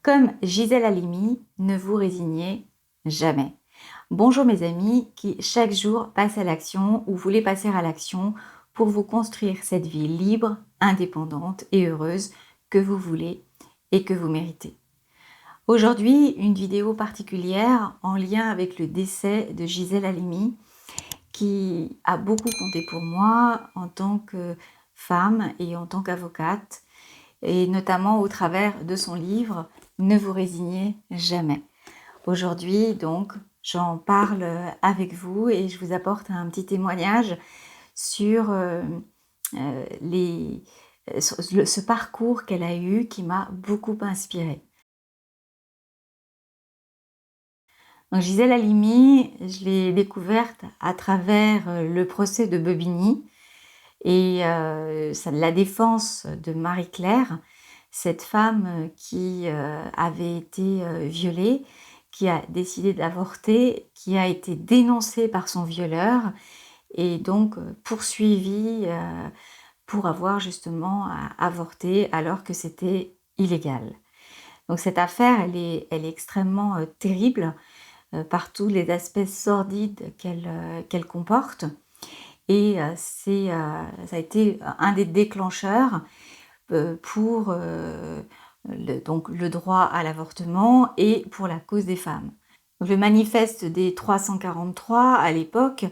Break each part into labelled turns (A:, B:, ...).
A: Comme Gisèle Halimi, ne vous résignez jamais. Bonjour mes amis qui chaque jour passent à l'action ou voulez passer à l'action pour vous construire cette vie libre, indépendante et heureuse que vous voulez et que vous méritez. Aujourd'hui, une vidéo particulière en lien avec le décès de Gisèle Halimi qui a beaucoup compté pour moi en tant que femme et en tant qu'avocate, et notamment au travers de son livre « Ne vous résignez jamais ». Aujourd'hui, donc, j'en parle avec vous et je vous apporte un petit témoignage sur ce parcours qu'elle a eu qui m'a beaucoup inspirée. Donc, Gisèle Halimi, je l'ai découverte à travers le procès de Bobigny et la défense de Marie-Claire, cette femme qui avait été violée, qui a décidé d'avorter, qui a été dénoncée par son violeur et donc poursuivie pour avoir justement avorté alors que c'était illégal. Donc cette affaire, elle est extrêmement terrible par tous les aspects sordides qu'elle comporte. Et ça a été un des déclencheurs pour le droit à l'avortement et pour la cause des femmes. Donc, le manifeste des 343 à l'époque,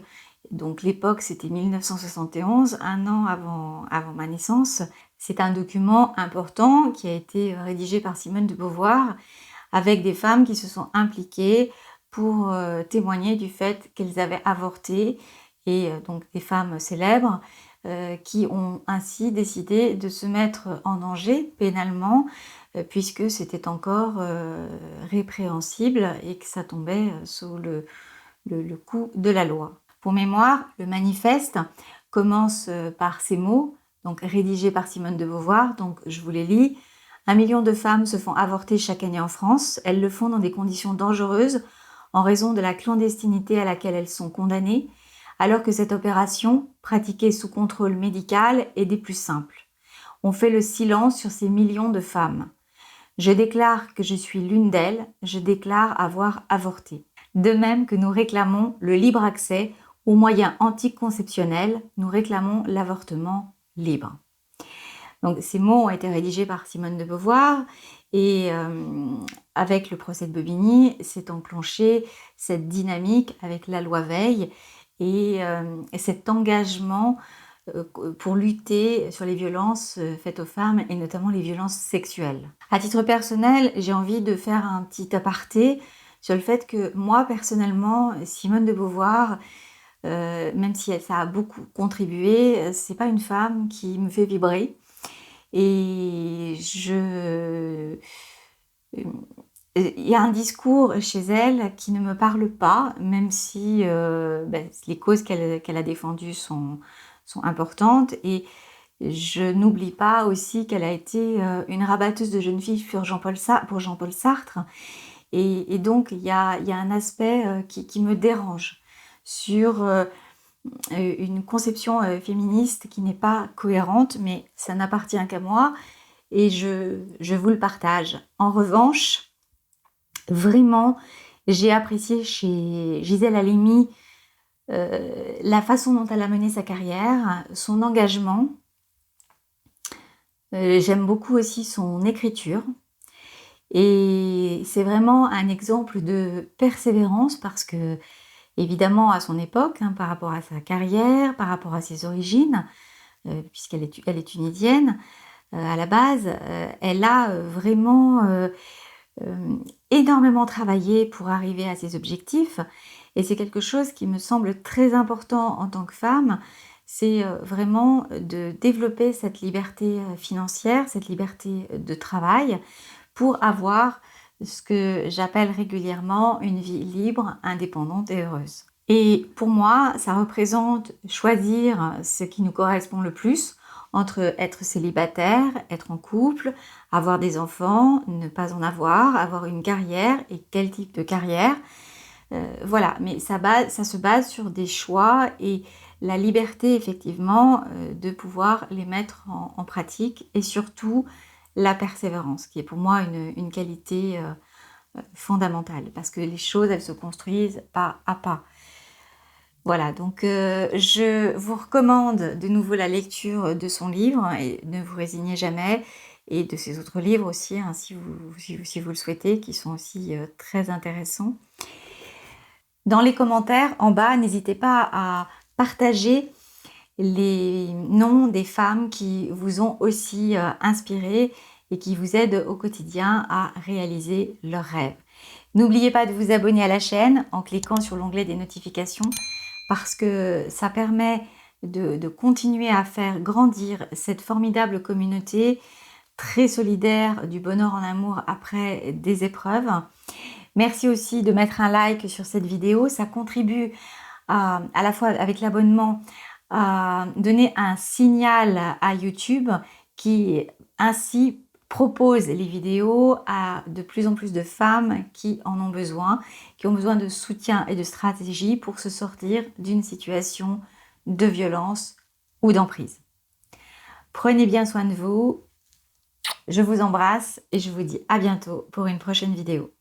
A: donc l'époque c'était 1971, un an avant ma naissance, c'est un document important qui a été rédigé par Simone de Beauvoir avec des femmes qui se sont impliquées pour témoigner du fait qu'elles avaient avorté et donc des femmes célèbres qui ont ainsi décidé de se mettre en danger pénalement puisque c'était encore répréhensible et que ça tombait sous le coup de la loi. Pour mémoire, le manifeste commence par ces mots, donc rédigés par Simone de Beauvoir, donc je vous les lis. 1 million de femmes se font avorter chaque année en France. Elles le font dans des conditions dangereuses en raison de la clandestinité à laquelle elles sont condamnées, alors que cette opération, pratiquée sous contrôle médical, est des plus simples. On fait le silence sur ces millions de femmes. Je déclare que je suis l'une d'elles, je déclare avoir avorté. De même que nous réclamons le libre accès aux moyens anticonceptionnels, nous réclamons l'avortement libre. Donc, ces mots ont été rédigés par Simone de Beauvoir et avec le procès de Bobigny, s'est enclenchée cette dynamique avec la loi Veil et cet engagement pour lutter sur les violences faites aux femmes et notamment les violences sexuelles. À titre personnel, j'ai envie de faire un petit aparté sur le fait que moi, personnellement, Simone de Beauvoir, même si ça a beaucoup contribué, c'est pas une femme qui me fait vibrer. Et il y a un discours chez elle qui ne me parle pas, même si les causes qu'elle a défendues sont importantes. Et je n'oublie pas aussi qu'elle a été une rabatteuse de jeunes filles pour Jean-Paul Sartre. Et donc, il y a un aspect qui me dérange sur une conception féministe qui n'est pas cohérente, mais ça n'appartient qu'à moi et je vous le partage. En revanche, vraiment, j'ai apprécié chez Gisèle Halimi la façon dont elle a mené sa carrière, son engagement. J'aime beaucoup aussi son écriture. Et c'est vraiment un exemple de persévérance parce que, évidemment, à son époque, par rapport à sa carrière, par rapport à ses origines, puisqu'elle est tunisienne, à la base, elle a vraiment énormément travaillé pour arriver à ses objectifs. Et c'est quelque chose qui me semble très important en tant que femme, c'est vraiment de développer cette liberté financière, cette liberté de travail, pour avoir ce que j'appelle régulièrement une vie libre, indépendante et heureuse. Et pour moi, ça représente choisir ce qui nous correspond le plus entre être célibataire, être en couple, avoir des enfants, ne pas en avoir une carrière et quel type de carrière. Voilà, mais ça se base sur des choix et la liberté effectivement de pouvoir les mettre en pratique et surtout la persévérance, qui est pour moi une qualité fondamentale, parce que les choses, elles se construisent pas à pas. Voilà, donc je vous recommande de nouveau la lecture de son livre, et Ne vous résignez jamais, et de ses autres livres aussi, hein, si vous le souhaitez, qui sont aussi très intéressants. Dans les commentaires en bas, n'hésitez pas à partager les noms des femmes qui vous ont aussi inspiré et qui vous aident au quotidien à réaliser leurs rêves. N'oubliez pas de vous abonner à la chaîne en cliquant sur l'onglet des notifications, parce que ça permet de continuer à faire grandir cette formidable communauté très solidaire du bonheur en amour après des épreuves. Merci aussi de mettre un like sur cette vidéo, ça contribue à la fois avec l'abonnement à donner un signal à YouTube qui ainsi propose les vidéos à de plus en plus de femmes qui en ont besoin, qui ont besoin de soutien et de stratégie pour se sortir d'une situation de violence ou d'emprise. Prenez bien soin de vous, je vous embrasse et je vous dis à bientôt pour une prochaine vidéo.